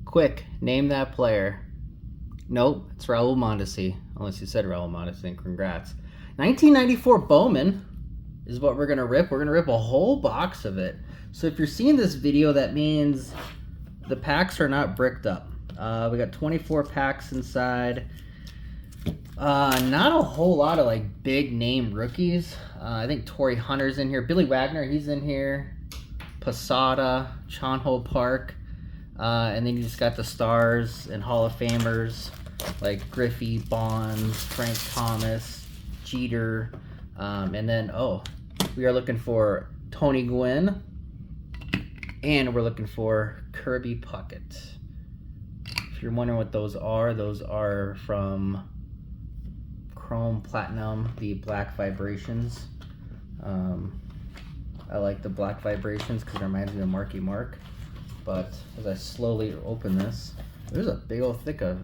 Quick, name that player. Nope, it's Raul Mondesi. Unless you said Raul Mondesi, congrats. 1994 Bowman is what we're going to rip. We're going to rip a whole box of it. So if you're seeing this video, that means the packs are not bricked up. We got 24 packs inside. Not a whole lot of like big name rookies. I think Torrey Hunter's in here. Billy Wagner, he's in here. Posada, Chonho Park. And then you just got the stars and Hall of Famers like Griffey, Bonds, Frank Thomas, Jeter. And then, we are looking for Tony Gwynn. And we're looking for Kirby Puckett. If you're wondering what those are from Chrome Platinum, the Black Vibrations. I like the Black Vibrations because it reminds me of Marky Mark. But as I slowly open this, there's a big old thick of...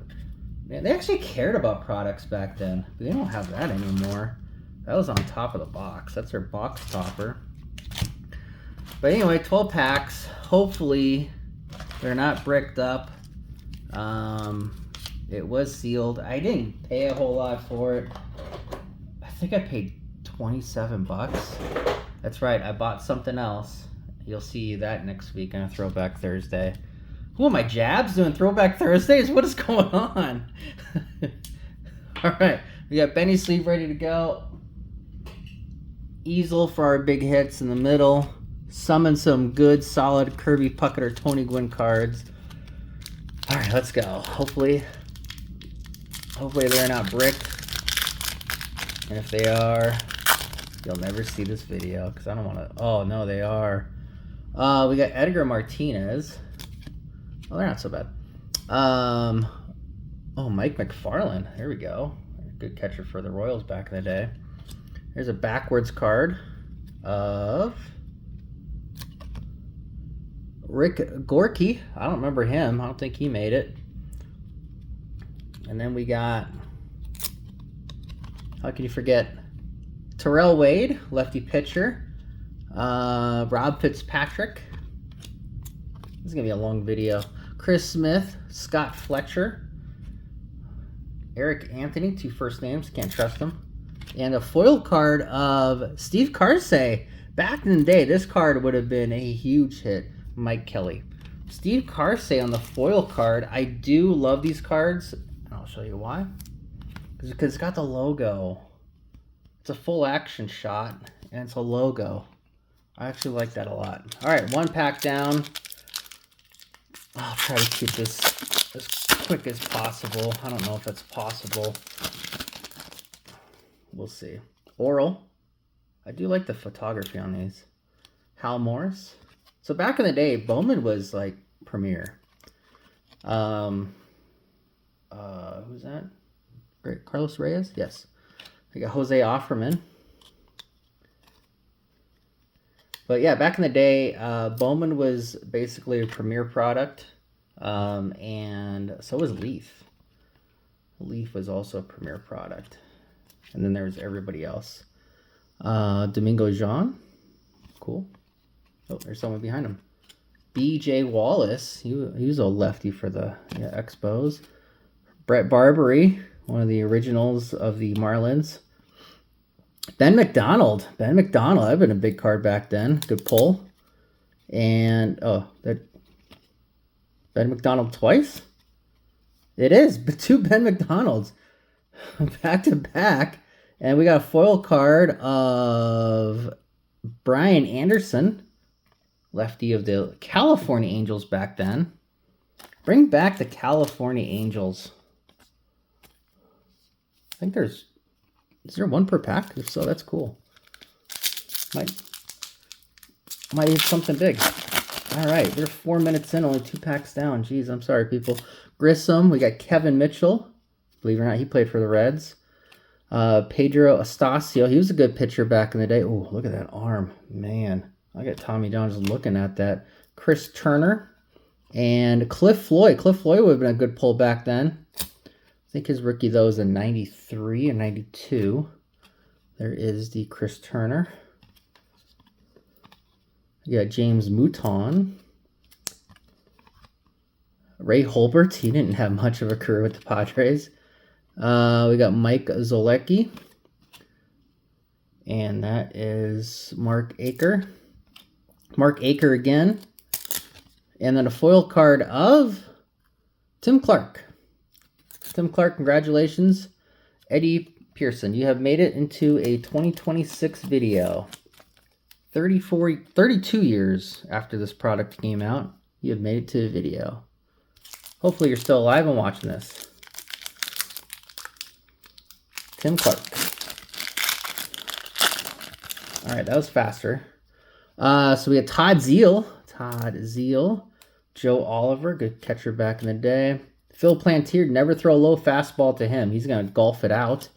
Man, they actually cared about products back then, but they don't have that anymore. That was on top of the box. That's their box topper. But anyway, 12 packs. Hopefully, they're not bricked up. It was sealed. I didn't pay a whole lot for it. I think I paid 27 bucks. That's right, I bought something else. You'll see that next week on Throwback Thursday. Who am I, Jabs, doing Throwback Thursdays? What is going on? All right, we got Benny Sleeve ready to go. Easel for our big hits in the middle. Summon some good, solid Kirby Puckett or Tony Gwynn cards. All right, let's go. Hopefully they're not bricked. And if they are, you'll never see this video because I don't want to. Oh, no, they are. We got Edgar Martinez. Oh, they're not so bad. Mike McFarland. There we go. Good catcher for the Royals back in the day. There's a backwards card of Rick Gorky. I don't remember him. I don't think he made it. And then we got, how can you forget, Terrell Wade, lefty pitcher. Rob Fitzpatrick. This is going to be a long video. Chris Smith, Scott Fletcher. Eric Anthony, 2 first names, can't trust them. And a foil card of Steve Carsey. Back in the day, this card would have been a huge hit. Mike Kelly. Steve Carsey on the foil card. I do love these cards. And I'll show you why. Because it's got the logo. It's a full action shot. And it's a logo. I actually like that a lot. All right, 1 pack down. I'll try to keep this as quick as possible. I don't know if that's possible. We'll see. Oral. I do like the photography on these. Hal Morris. So back in the day, Bowman was like premier. Who's that? Great. Carlos Reyes? Yes. I got Jose Offerman. But yeah, back in the day, Bowman was basically a premier product. And so was Leaf. Leaf was also a premier product. And then there was everybody else. Domingo Jean. Cool. Oh, there's someone behind him. B.J. Wallace. He was a lefty for the Expos. Brett Barbary, one of the originals of the Marlins. Ben McDonald. Ben McDonald. I've been a big card back then. Good pull. And, that Ben McDonald twice? It is. 2 Ben McDonalds. Back to back. And we got a foil card of Brian Anderson. Lefty of the California Angels back then. Bring back the California Angels. I think is there 1 per pack? If so, that's cool. Might hit something big. All right, they're 4 minutes in, only 2 packs down. Jeez, I'm sorry, people. Grissom, we got Kevin Mitchell. Believe it or not, he played for the Reds. Pedro Astacio, he was a good pitcher back in the day. Oh, look at that arm. Man, I got Tommy John just looking at that. Chris Turner and Cliff Floyd. Cliff Floyd would have been a good pull back then. I think his rookie, though, is a 93 and 92. There is the Chris Turner. You got James Mouton. Ray Holbert, he didn't have much of a career with the Padres. We got Mike Zolecki. And that is Mark Aker. Mark Aker again. And then a foil card of Tim Clark. Tim Clark, congratulations. Eddie Pearson, you have made it into a 2026 video. 32 years after this product came out, you have made it to a video. Hopefully you're still alive and watching this. Tim Clark. All right, that was faster. So we had Todd Zeile. Joe Oliver, good catcher back in the day. Phil Plantier, never throw a low fastball to him. He's going to golf it out.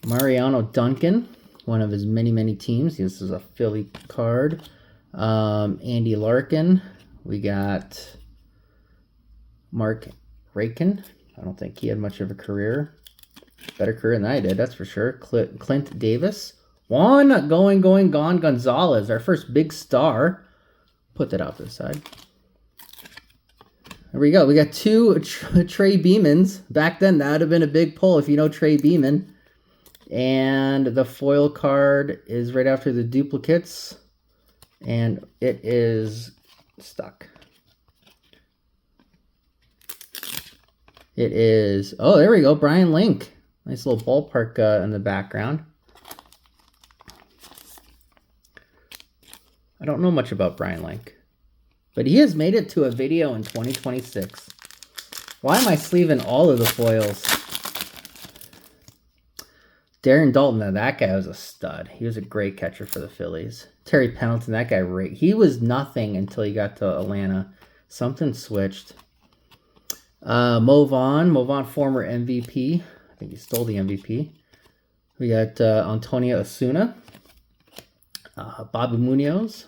Mariano Duncan, one of his many, many teams. This is a Philly card. Andy Larkin. We got Mark Rakin. I don't think he had much of a career. Better career than I did, that's for sure. Clint Davis. Juan Gone Gonzalez, our first big star. Put that out to the side. There we go. We got two Trey Beamans. Back then, that would have been a big pull if you know Trey Beaman. And the foil card is right after the duplicates. And it is stuck. It is, oh, there we go, Brian Link. Nice little ballpark in the background. I don't know much about Brian Link, but he has made it to a video in 2026. Why am I sleeving all of the foils? Darren Dalton, now that guy was a stud. He was a great catcher for the Phillies. Terry Pendleton, that guy, he was nothing until he got to Atlanta. Something switched. Mo Vaughn, former MVP. I think he stole the MVP. We got Antonio Osuna. Bobby Munoz.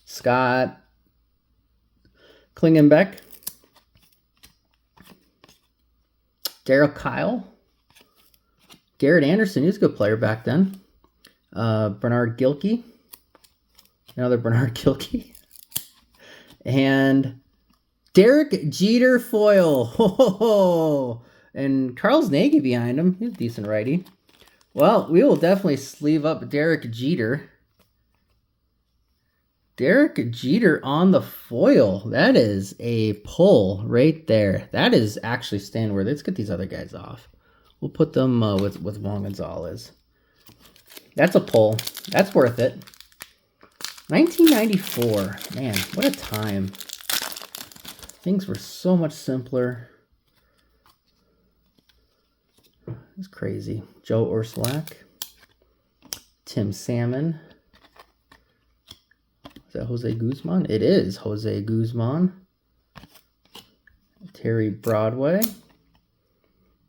Scott Klingenbeck. Darryl Kyle. Garrett Anderson, he was a good player back then. Bernard Gilkey. Another Bernard Gilkey. And Derek Jeter foil. Ho, ho, ho. And Carl's Nagy behind him. He's a decent righty. Well, we will definitely sleeve up Derek Jeter. Derek Jeter on the foil. That is a pull right there. That is actually stand worthy. Let's get these other guys off. We'll put them with Juan Gonzalez. That's a pull. That's worth it. 1994. Man, what a time. Things were so much simpler. It's crazy. Joe Ursulak. Tim Salmon. Is that Jose Guzman? It is Jose Guzman. Terry Broadway.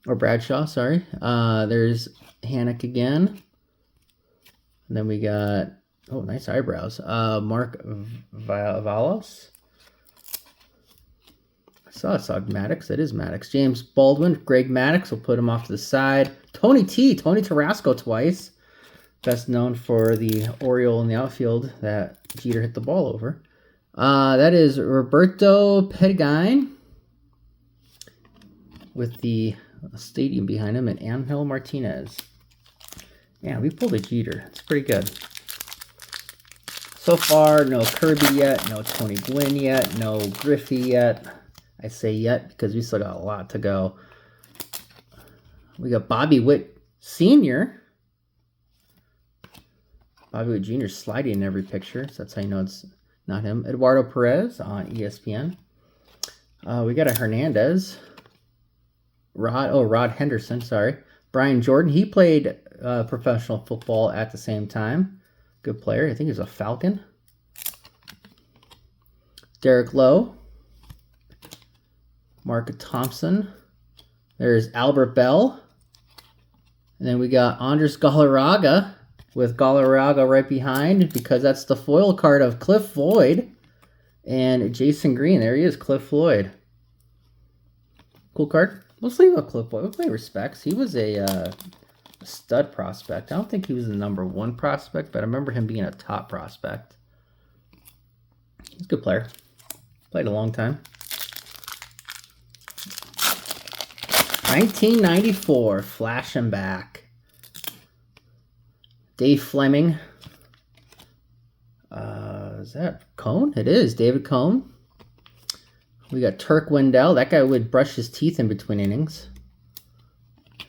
Or Bradshaw, sorry. There's Hannock again. And then we got, oh, nice eyebrows. Mark Valos. I saw Maddox. That is Maddox. James Baldwin, Greg Maddox. We'll put him off to the side. Tony Tarasco twice. Best known for the Oriole in the outfield that Jeter hit the ball over. That is Roberto Pediguin with the stadium behind him, and Angel Martinez. Yeah, we pulled a Jeter. It's pretty good. So far, no Kirby yet, no Tony Gwynn yet, no Griffey yet. I say yet because we still got a lot to go. We got Bobby Witt Sr. Bobby Witt Jr. sliding in every picture, so that's how you know it's not him. Eduardo Perez on ESPN. We got a Hernandez. Rod Henderson, sorry. Brian Jordan, he played professional football at the same time. Good player. I think he was a Falcon. Derek Lowe. Mark Thompson. There's Albert Bell. And then we got Andres Galarraga with Galarraga right behind because that's the foil card of Cliff Floyd and Jason Green. There he is, Cliff Floyd. Cool card. Let's leave a Cliff Floyd. We'll play respects. He was a stud prospect. I don't think he was the #1 prospect, but I remember him being a top prospect. He's a good player. Played a long time. 1994, flashing back. Dave Fleming. Is that Cone? It is, David Cone. We got Turk Wendell. That guy would brush his teeth in between innings.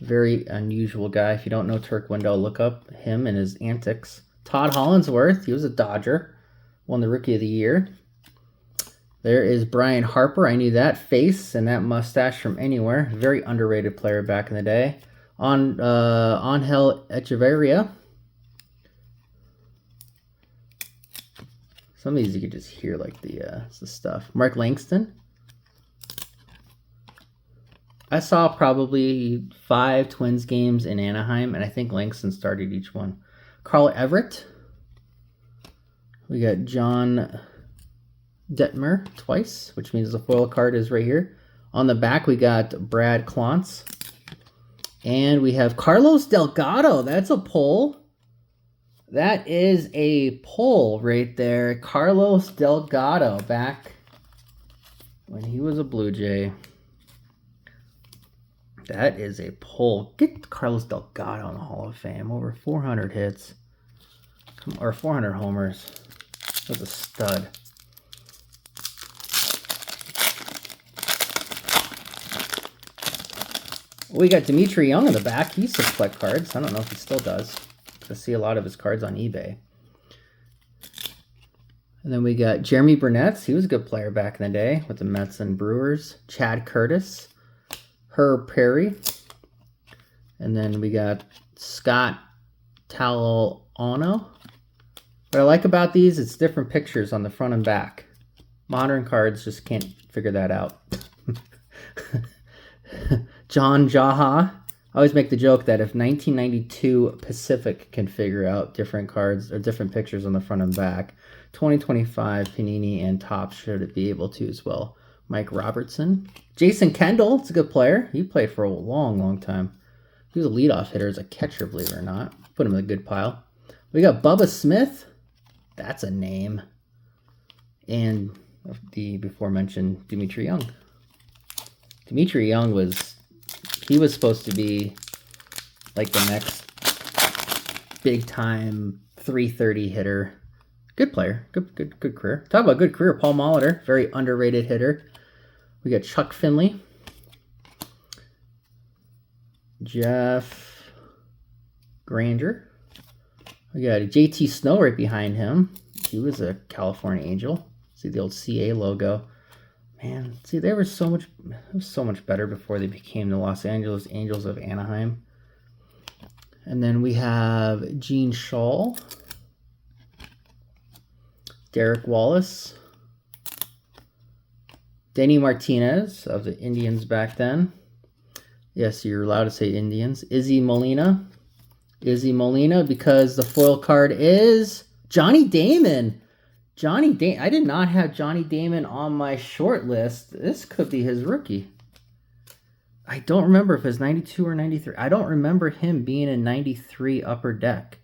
Very unusual guy. If you don't know Turk Wendell, look up him and his antics. Todd Hollinsworth. He was a Dodger. Won the Rookie of the Year. There is Brian Harper. I knew that face and that mustache from anywhere. Very underrated player back in the day. Angel Echeverria. Some of these you could just hear like the stuff. Mark Langston. I saw probably 5 Twins games in Anaheim, and I think Langston started each one. Carl Everett. We got John Detmer twice, which means the foil card is right here. On the back, we got Brad Klontz. And we have Carlos Delgado. That's a pull. That is a pull right there. Carlos Delgado back when he was a Blue Jay. That is a pull. Get Carlos Delgado in the Hall of Fame. Over 400 hits. Or 400 homers. That's a stud. We got Dimitri Young in the back. He used to collect cards. I don't know if he still does. I see a lot of his cards on eBay. And then we got Jeremy Burnett. He was a good player back in the day with the Mets and Brewers. Chad Curtis. Herb Perry. And then we got Scott Talano. What I like about these, it's different pictures on the front and back. Modern cards just can't figure that out. John Jaha. I always make the joke that if 1992 Pacific can figure out different cards or different pictures on the front and back, 2025 Panini and Topps should be able to as well. Mike Robertson. Jason Kendall. It's a good player. He played for a long, long time. He was a leadoff hitter as a catcher, believe it or not. Put him in a good pile. We got Bubba Smith. That's a name. And the before mentioned Dimitri Young. Dimitri Young was supposed to be like the next big time 330 hitter. Good player. Good career. Talk about good career. Paul Molitor, very underrated hitter. We got Chuck Finley. Jeff Granger. We got JT Snow right behind him. He was a California Angel. See the old CA logo. Man, see, they were so much better before they became the Los Angeles Angels of Anaheim. And then we have Gene Shaw, Derek Wallace, Denny Martinez of the Indians back then. Yes, you're allowed to say Indians. Izzy Molina. Izzy Molina, because the foil card is Johnny Damon. I did not have Johnny Damon on my short list. This could be his rookie. I don't remember if it's 92 or 93. I don't remember him being in 93 Upper Deck.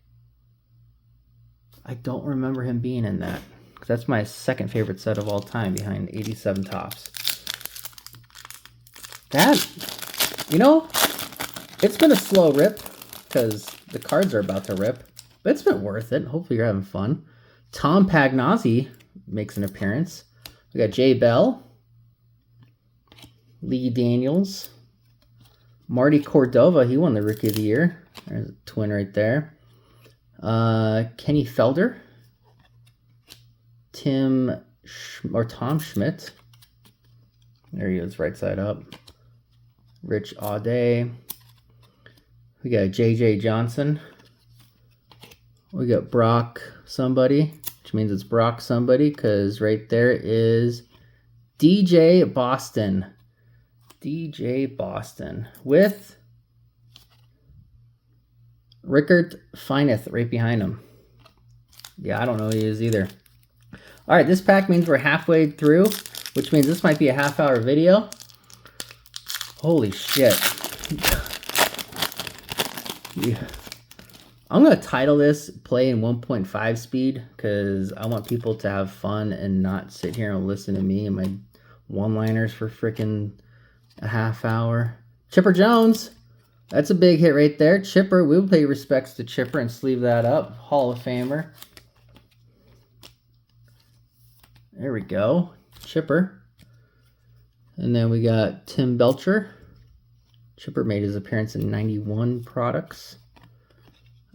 I don't remember him being in that. That's my second favorite set of all time behind 87 Topps. That, you know, it's been a slow rip because the cards are about to rip. But it's been worth it. Hopefully you're having fun. Tom Pagnozzi makes an appearance. We got Jay Bell, Lee Daniels, Marty Cordova. He won the Rookie of the Year. There's a twin right there. Kenny Felder, Tom Schmidt. There he is, right side up. Rich Auday. We got J.J. Johnson. We got Brock somebody, which means it's Brock somebody, because right there is DJ Boston. DJ Boston with Rickard Feineth right behind him. Yeah, I don't know who he is either. All right, this pack means we're halfway through, which means this might be a half-hour video. Holy shit. Yeah. I'm going to title this Play in 1.5 speed because I want people to have fun and not sit here and listen to me and my one-liners for freaking a half hour. Chipper Jones. That's a big hit right there. Chipper, we'll pay respects to Chipper and sleeve that up. Hall of Famer. There we go. Chipper. And then we got Tim Belcher. Chipper made his appearance in 91 products.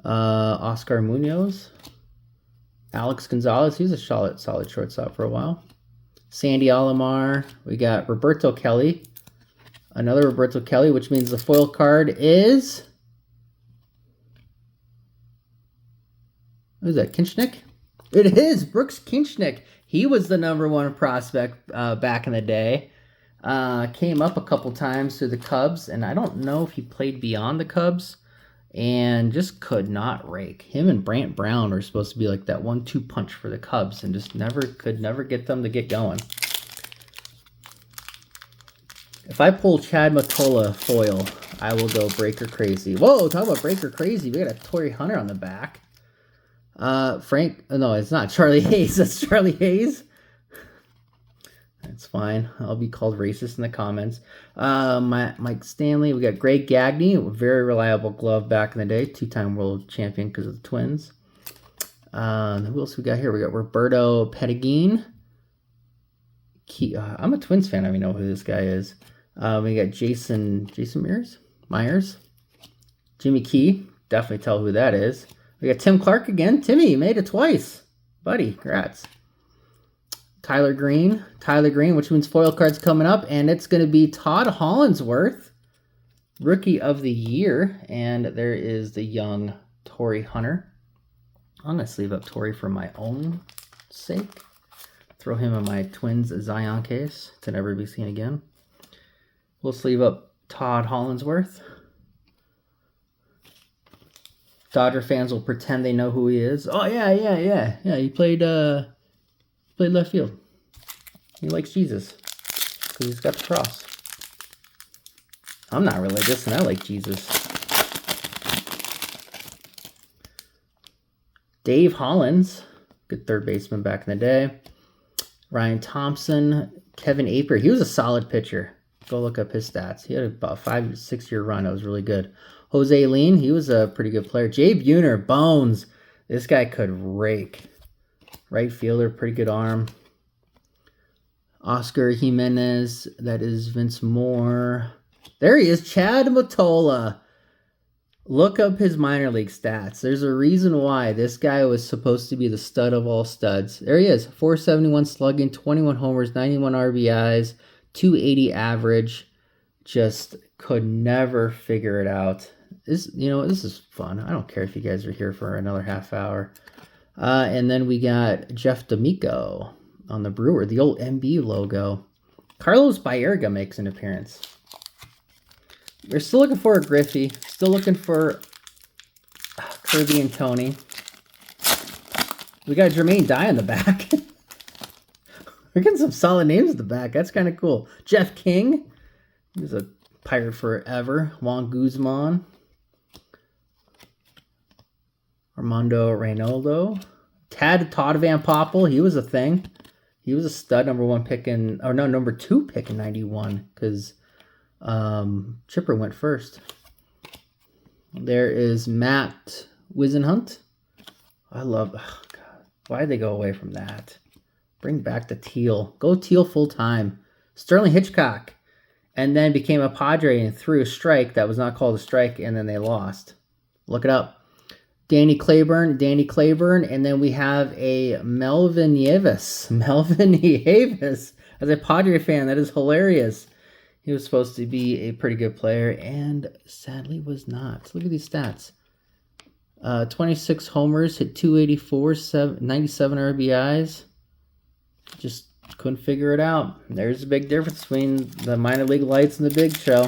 Oscar Munoz. Alex Gonzalez. He was a solid shortstop for a while. Sandy Alomar. We got Roberto Kelly. Another Roberto Kelly, which means the foil card is... What is that, Kinchnick? It is Brooks Kinchnick. He was the #1 prospect back in the day. Came up a couple times to the Cubs, and I don't know if he played beyond the Cubs, and just could not rake. Him and Brant Brown were supposed to be like that 1-2 punch for the Cubs, and just could never get them to get going. If I pull Chad Mottola foil, I will go Breaker Crazy. Whoa, talk about Breaker Crazy. We got a Torrey Hunter on the back. No, it's not Charlie Hayes. That's Charlie Hayes. That's fine. I'll be called racist in the comments. Mike Stanley. We got Greg Gagne, a very reliable glove back in the day. 2-time world champion because of the Twins. Who else we got here? We got Roberto Pettigene. I'm a Twins fan. I don't even know who this guy is. We got Jason Myers. Jimmy Key. Definitely tell who that is. We got Tim Clark again. Timmy, you made it twice. Buddy, congrats. Tyler Green, which means foil cards coming up, and it's going to be Todd Hollandsworth, Rookie of the Year, and there is the young Torrey Hunter. I'm going to sleeve up Torrey for my own sake. Throw him in my Twins Zion case to never be seen again. We'll sleeve up Todd Hollandsworth. Dodger fans will pretend they know who he is. Oh, yeah. He played left field. He likes Jesus because he's got the cross. I'm not religious, and I like Jesus. Dave Hollins, good third baseman back in the day. Ryan Thompson, Kevin Aper. He was a solid pitcher. Go look up his stats. He had about a 5 to 6 year run. It was really good. Jose Lean, he was a pretty good player. Jay Buhner, Bones. This guy could rake. Right fielder, pretty good arm. Oscar Jimenez, that is Vince Moore. There he is, Chad Mottola. Look up his minor league stats. There's a reason why this guy was supposed to be the stud of all studs. There he is, 471 slugging, 21 homers, 91 RBIs, 280 average. Just could never figure it out. This is fun. I don't care if you guys are here for another half hour. And then we got Jeff D'Amico on the Brewer, the old MB logo. Carlos Baerga makes an appearance. We're still looking for a Griffey. Still looking for Kirby and Tony. We got Jermaine Dye on the back. We're getting some solid names at the back. That's kind of cool. Jeff King. He's a Pirate forever. Juan Guzman. Armando Reynaldo. Todd Van Poppel. He was a thing. He was a stud, number 2 pick in 91 because Chipper went first. There is Matt Wisenhunt. God, why'd they go away from that? Bring back the teal. Go teal full time. Sterling Hitchcock. And then became a Padre and threw a strike that was not called a strike, and then they lost. Look it up. Danny Claiborne, and then we have a Melvin Nieves. Melvin Nieves. As a Padre fan, that is hilarious. He was supposed to be a pretty good player, and sadly was not. Look at these stats. 26 homers, hit 284, 97 RBIs. Just couldn't figure it out. There's a big difference between the minor league lights and the big show.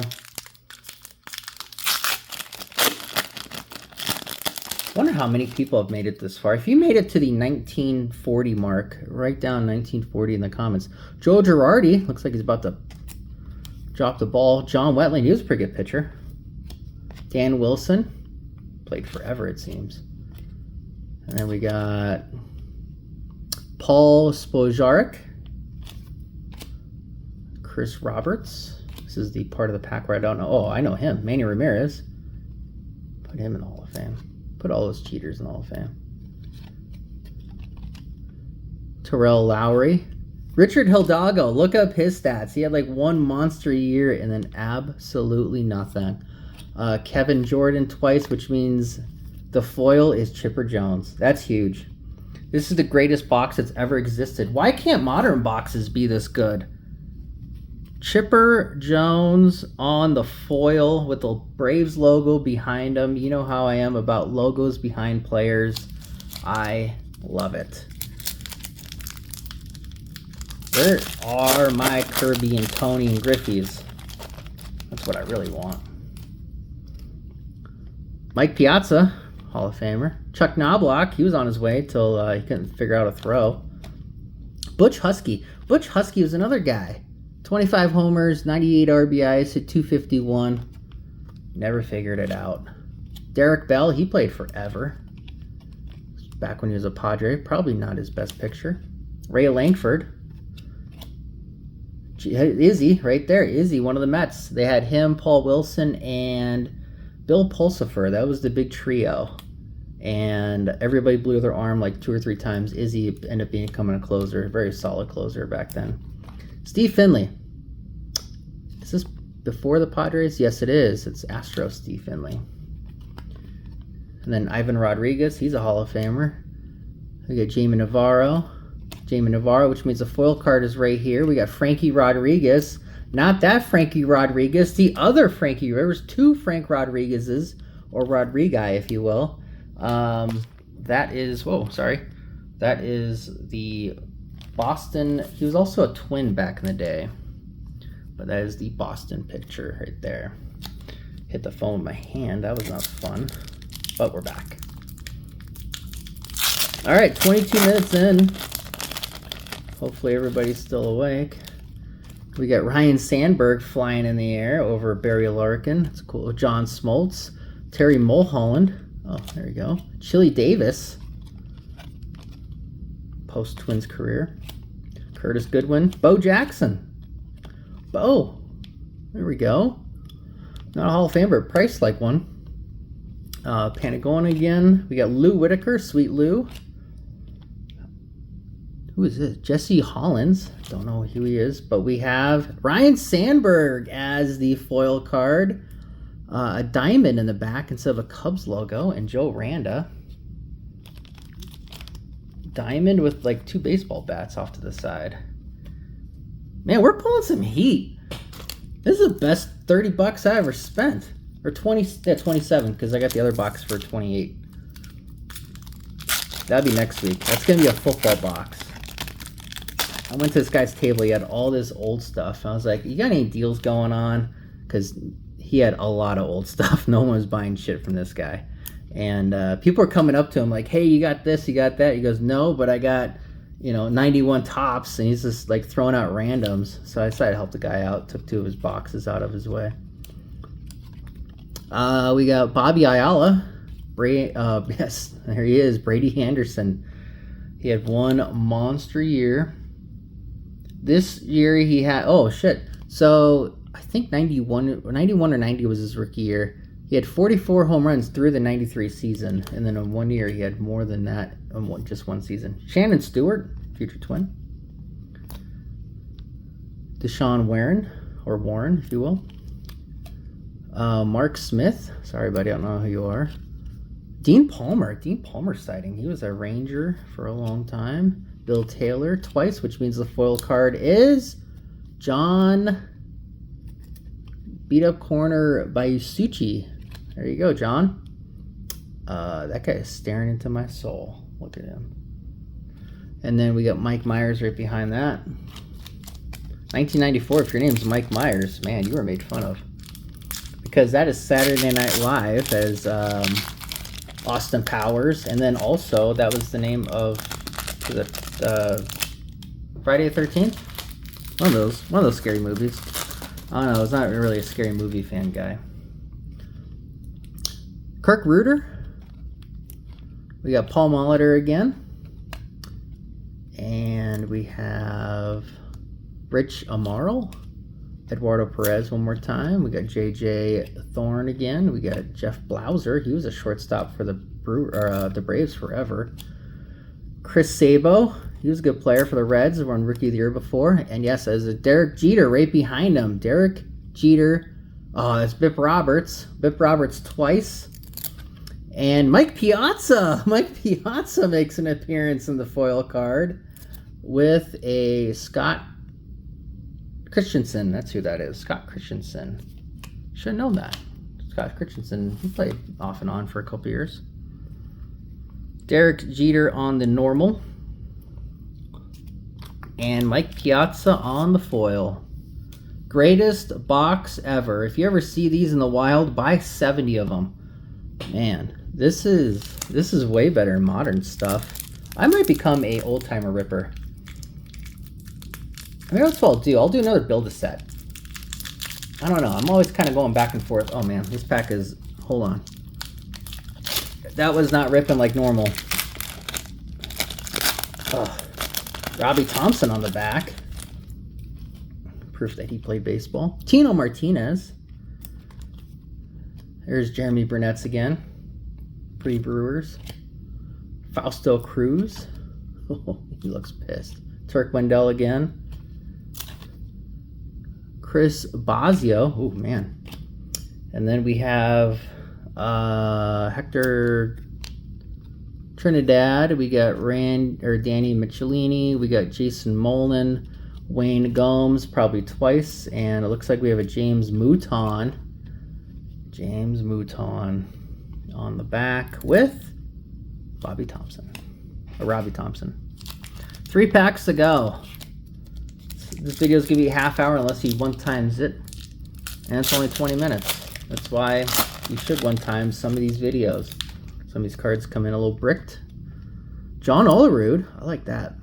Wonder how many people have made it this far. If you made it to the 1940 mark, write down 1940 in the comments. Joe Girardi, looks like he's about to drop the ball. John Wetland, he was a pretty good pitcher. Dan Wilson, played forever it seems. And then we got Paul Spojarek. Chris Roberts. This is the part of the pack where I don't know. Oh, I know him. Manny Ramirez. Put him in the Hall of Fame. Put all those cheaters in the Hall of Fame. Terrell Lowry. Richard Hidalgo. Look up his stats. He had like one monster year and then absolutely nothing. Kevin Jordan twice, which means the foil is Chipper Jones. That's huge. This is the greatest box that's ever existed. Why can't modern boxes be this good? Chipper Jones on the foil with the Braves logo behind him. You know how I am about logos behind players. I love it. Where are my Kirby and Tony and Griffeys? That's what I really want. Mike Piazza, Hall of Famer. Chuck Knobloch, he was on his way till he couldn't figure out a throw. Butch Husky. Butch Husky was another guy. 25 homers, 98 RBIs, hit 251. Never figured it out. Derek Bell, he played forever. Back when he was a Padre. Probably not his best picture. Ray Langford. Izzy, right there. Izzy, one of the Mets. They had him, Paul Wilson, and Bill Pulsifer. That was the big trio. And everybody blew their arm like 2 or 3 times. Izzy ended up becoming a closer. Very solid closer back then. Steve Finley. Is this before the Padres? Yes, it is. It's Astro Steve Finley. And then Ivan Rodriguez. He's a Hall of Famer. We got Jamie Navarro. Jamie Navarro, which means the foil card is right here. We got Frankie Rodriguez. Not that Frankie Rodriguez. The other Frankie. There was 2 Frank Rodriguez's, or Rodriguez, if you will. That is... Whoa, sorry. That is the Boston... He was also a Twin back in the day. But that is the Boston picture right there. Hit the phone with my hand. That was not fun. But we're back. All right, 22 minutes in. Hopefully everybody's still awake. We got Ryan Sandberg flying in the air over Barry Larkin. That's cool. John Smoltz. Terry Mulholland. Oh, there you go. Chili Davis. Post-Twins career. Curtis Goodwin. Bo Jackson. Bo. There we go. Not a Hall of Famer, but priced like one. Panagon again. We got Lou Whitaker. Sweet Lou. Who is this? Jesse Hollins. Don't know who he is, but we have Ryan Sandberg as the foil card. A diamond in the back instead of a Cubs logo, and Joe Randa. Diamond with like 2 baseball bats off to the side. Man, we're pulling some heat. This is the best 30 bucks I ever spent. Or 20, yeah, 27, because I got the other box for 28. That'll be next week. That's going to be a football box. I went to this guy's table. He had all this old stuff. I was like, you got any deals going on? Because he had a lot of old stuff. No one was buying shit from this guy. And people were coming up to him like, hey, you got this, you got that? He goes, no, but I got, 91 tops. And he's just like throwing out randoms. So I decided to help the guy out. Took 2 of his boxes out of his way. We got Bobby Ayala. Yes, there he is. Brady Anderson. He had one monster year. This year he had... Oh, shit. So, I think 91 or 90 was his rookie year. He had 44 home runs through the 93 season. And then in 1 year, he had more than that in just 1 season. Shannon Stewart, future Twin. Deshaun Warren, or Warren, if you will. Mark Smith. Sorry, buddy, I don't know who you are. Dean Palmer sighting. He was a Ranger for a long time. Bill Taylor twice, which means the foil card is John Beat Up Corner by Yusuchi. There you go, John. That guy is staring into my soul. Look at him. And then we got Mike Myers right behind that. 1994, if your name's Mike Myers, man, you were made fun of. Because that is Saturday Night Live as Austin Powers. And then also, that was the name of Friday the 13th? One of those scary movies. I don't know, I was not really a scary movie fan guy. Kirk Ruder. We got Paul Molitor again. And we have Rich Amaro. Eduardo Perez one more time. We got J.J. Thorne again. We got Jeff Blauser. He was a shortstop for the Braves forever. Chris Sabo. He was a good player for the Reds. Won Rookie of the Year before. And yes, as a Derek Jeter right behind him. Derek Jeter. Oh, that's Bip Roberts. Bip Roberts twice. And Mike Piazza. Mike Piazza makes an appearance in the foil card with a Scott Christensen. That's who that is. Scott Christensen. Should have known that. Scott Christensen. He played off and on for a couple years. Derek Jeter on the normal. And Mike Piazza on the foil. Greatest box ever. If you ever see these in the wild, buy 70 of them. Man, this is way better than modern stuff. I might become a old timer ripper. I mean, that's what I'll do. I'll do another build-a-set. I don't know. I'm always kind of going back and forth. Oh man, this pack is. Hold on. That was not ripping like normal. Oh. Robbie Thompson on the back. Proof that he played baseball. Tino Martinez. There's Jeremy Burnett's again. Pretty Brewers. Fausto Cruz. Oh, he looks pissed. Turk Wendell again. Chris Bosio. Oh, man. And then we have Hector Trinidad. We got Danny Michelini. We got Jason Molin. Wayne Gomes, probably twice. And it looks like we have a James Mouton. James Mouton on the back with Robbie Thompson. 3 packs to go. This video is going to be a half hour unless you one times it. And it's only 20 minutes. That's why you should one time some of these videos. Some of these cards come in a little bricked. John Olerud. I like that.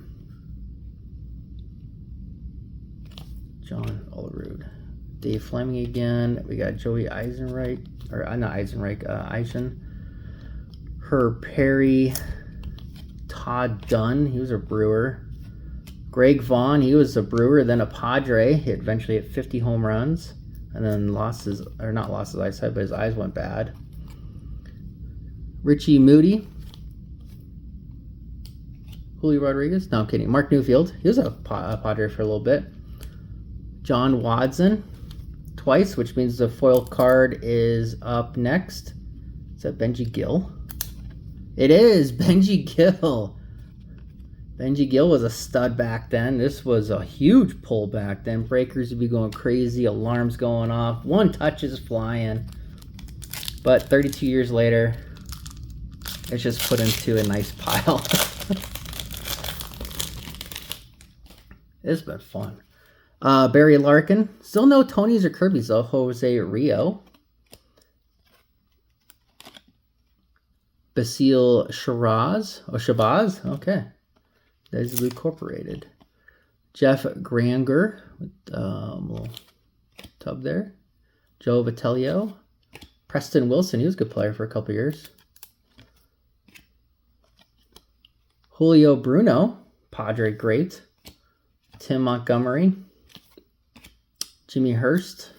John Olerud. Dave Fleming again. We got Joey Eisenreich. Or not Eisenreich. Eisen. Herb Perry. Todd Dunn. He was a Brewer. Greg Vaughn. He was a Brewer, then a Padre. He eventually hit 50 home runs. And then lost his eyesight, but his eyes went bad. Richie Moody. Julio Rodriguez. No, I'm kidding. Mark Newfield. He was a Padre for a little bit. John Watson. Twice, which means the foil card is up next. Is that Benji Gill? It is Benji Gill. Benji Gill was a stud back then. This was a huge pull back then. Breakers would be going crazy. Alarms going off. One touch is flying. But 32 years later, it's just put into a nice pile. It's been fun. Barry Larkin. Still no Tonys or Kirby's though. Jose Rio. Basile Shiraz. Oh, Shabazz. Okay. There's Incorporated. Jeff Granger with a little tub there. Joe Vitello. Preston Wilson. He was a good player for a couple years. Julio Bruno. Padre great. Tim Montgomery. Jimmy Hurst.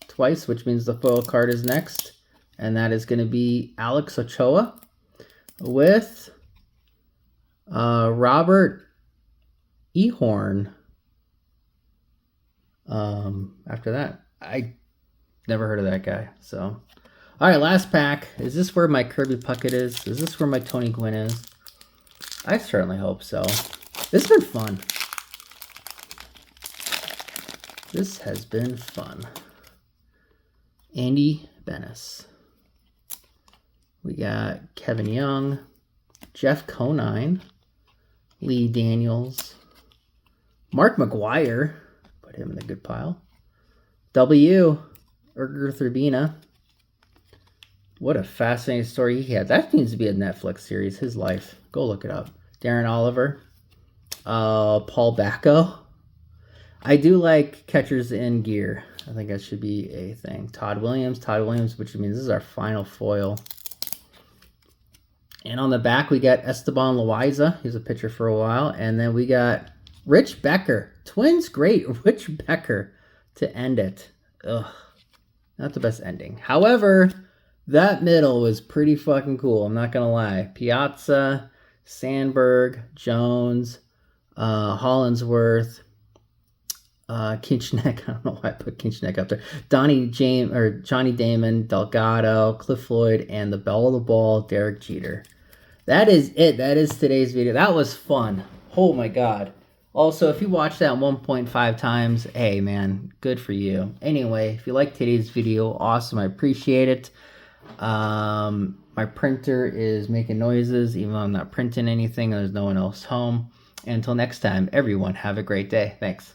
Twice, which means the foil card is next. And that is going to be Alex Ochoa with Robert Ehorn. After that, I never heard of that guy. So, all right, last pack. Is this where my Kirby Puckett is? Is this where my Tony Gwynn is? I certainly hope so. This has been fun. This has been fun. Andy Bennis. We got Kevin Young, Jeff Conine, Lee Daniels, Mark McGuire, put him in the good pile. W. Erger Thurbina. What a fascinating story he had. That needs to be a Netflix series, his life. Go look it up. Darren Oliver, Paul Bacco. I do like catchers in gear. I think that should be a thing. Todd Williams, which means this is our final foil. And on the back, we got Esteban Loaiza. He was a pitcher for a while. And then we got Rich Becker. Twins, great. Rich Becker. to end it. Ugh, not the best ending. However, that middle was pretty fucking cool. I'm not gonna lie. Piazza, Sandberg, Jones, Hollinsworth, Kinchneck. I don't know why I put Kinchneck up there. Johnny Damon, Delgado, Cliff Floyd, and the belle of the ball, Derek Jeter. That is it. That is today's video. That was fun. Oh my god. Also, if you watched that 1.5 times, hey man, good for you. Anyway, if you liked today's video, awesome. I appreciate it. My printer is making noises, even though I'm not printing anything. There's no one else home. And until next time, everyone, have a great day. Thanks.